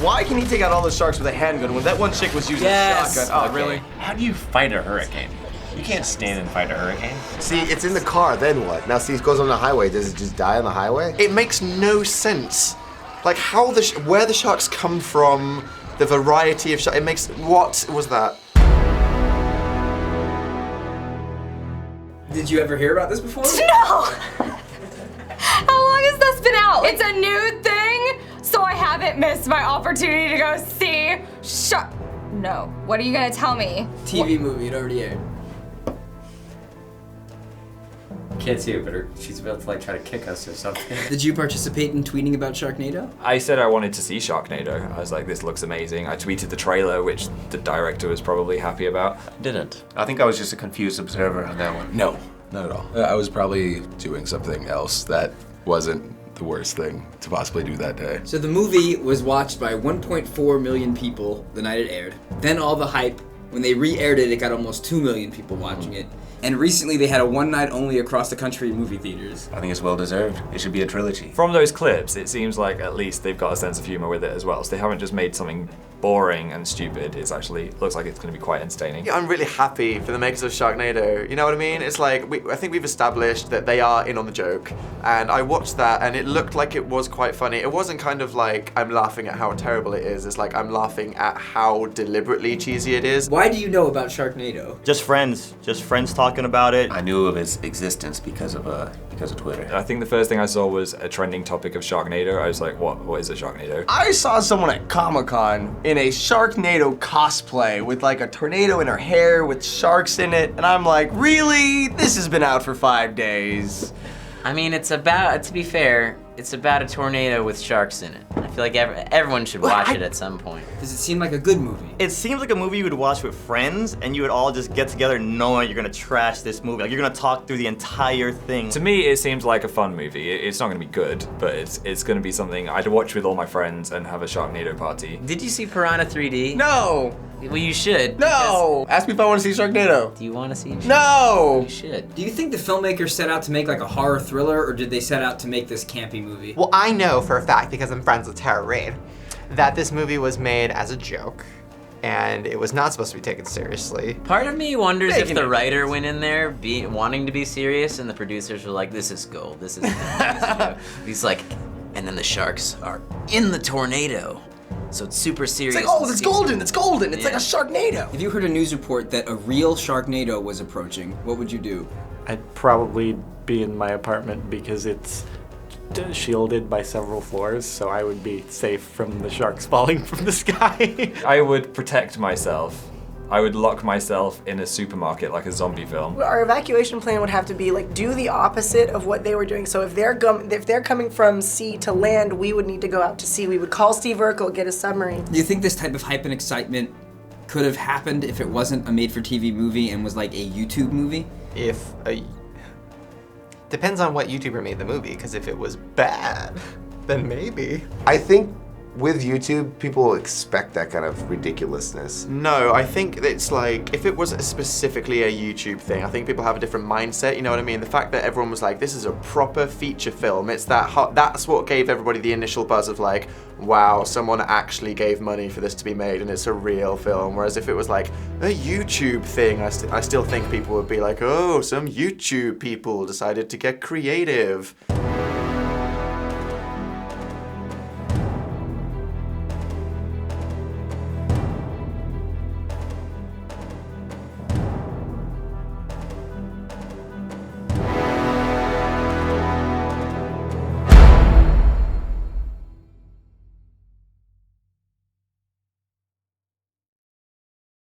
Why can he take out all the sharks with a handgun when that one chick was using a shotgun? Oh, okay. really? How do you fight a hurricane? You can't stand and fight a hurricane. See, it's in the car, then what? Now see, it goes on the highway, does it just die on the highway? It makes no sense. Like how where the sharks come from, the variety of sharks, it makes, what was that? Did you ever hear about this before? No! How long has this been out? It's a new thing, so I haven't missed my opportunity to go see No, what are you gonna tell me? TV movie, it already aired. Can't see it, but she's about to like try to kick us or something. Did you participate in tweeting about Sharknado? I said I wanted to see Sharknado. I was like, this looks amazing. I tweeted the trailer, which the director was probably happy about. Didn't. I think I was just a confused observer on that one. No, not at all. I was probably doing something else that wasn't the worst thing to possibly do that day. So the movie was watched by 1.4 million people the night it aired. Then all the hype, when they re-aired it, it got almost 2 million people watching it. And recently they had a one night only across the country in movie theaters. I think it's well deserved. It should be a trilogy. From those clips, it seems like at least they've got a sense of humor with it as well. So they haven't just made something boring and stupid. It's actually, looks like it's gonna be quite entertaining. Yeah, I'm really happy for the makers of Sharknado. You know what I mean? It's like, I think we've established that they are in on the joke. And I watched that and it looked like it was quite funny. It wasn't kind of like, I'm laughing at how terrible it is. It's like, I'm laughing at how deliberately cheesy it is. Why do you know about Sharknado? Just friends talking about it. I knew of its existence because of Twitter. I think the first thing I saw was a trending topic of Sharknado. I was like, what is a Sharknado? I saw someone at Comic-Con in a Sharknado cosplay with like a tornado in her hair with sharks in it. And I'm like, really? This has been out for 5 days. I mean, it's about, to be fair, it's about a tornado with sharks in it. I feel like everyone should watch it at some point. Does it seem like a good movie? It seems like a movie you would watch with friends and you would all just get together knowing you're gonna trash this movie. Like you're gonna talk through the entire thing. To me, it seems like a fun movie. It's not gonna be good, but it's gonna be something I'd watch with all my friends and have a Sharknado party. Did you see Piranha 3D? No! Well, you should. No! Ask me if I want to see Sharknado. Do you want to see it? No! You should. Do you think the filmmakers set out to make like a horror thriller, or did they set out to make this campy movie? Well, I know for a fact, because I'm friends with Tara Reid, that this movie was made as a joke, and it was not supposed to be taken seriously. Part of me wonders if the writer went in there wanting to be serious, and the producers were like, this is gold, this is gold. He's like, and then the sharks are in the tornado. So it's super serious. It's like, oh, it's golden, it's golden. It's like a Sharknado. If you heard a news report that a real Sharknado was approaching, what would you do? I'd probably be in my apartment because it's shielded by several floors, so I would be safe from the sharks falling from the sky. I would protect myself. I would lock myself in a supermarket like a zombie film. Our evacuation plan would have to be like do the opposite of what they were doing. So if they're coming from sea to land, we would need to go out to sea. We would call Steve Urkel, get a submarine. Do you think this type of hype and excitement could have happened if it wasn't a made-for-TV movie and was like a YouTube movie? Depends on what YouTuber made the movie, because if it was bad, then maybe. I think with YouTube, people expect that kind of ridiculousness. No, I think it's like, if it was specifically a YouTube thing, I think people have a different mindset, you know what I mean? The fact that everyone was like, this is a proper feature film, it's that's what gave everybody the initial buzz of like, wow, someone actually gave money for this to be made and it's a real film. Whereas if it was like a YouTube thing, I still think people would be like, oh, some YouTube people decided to get creative.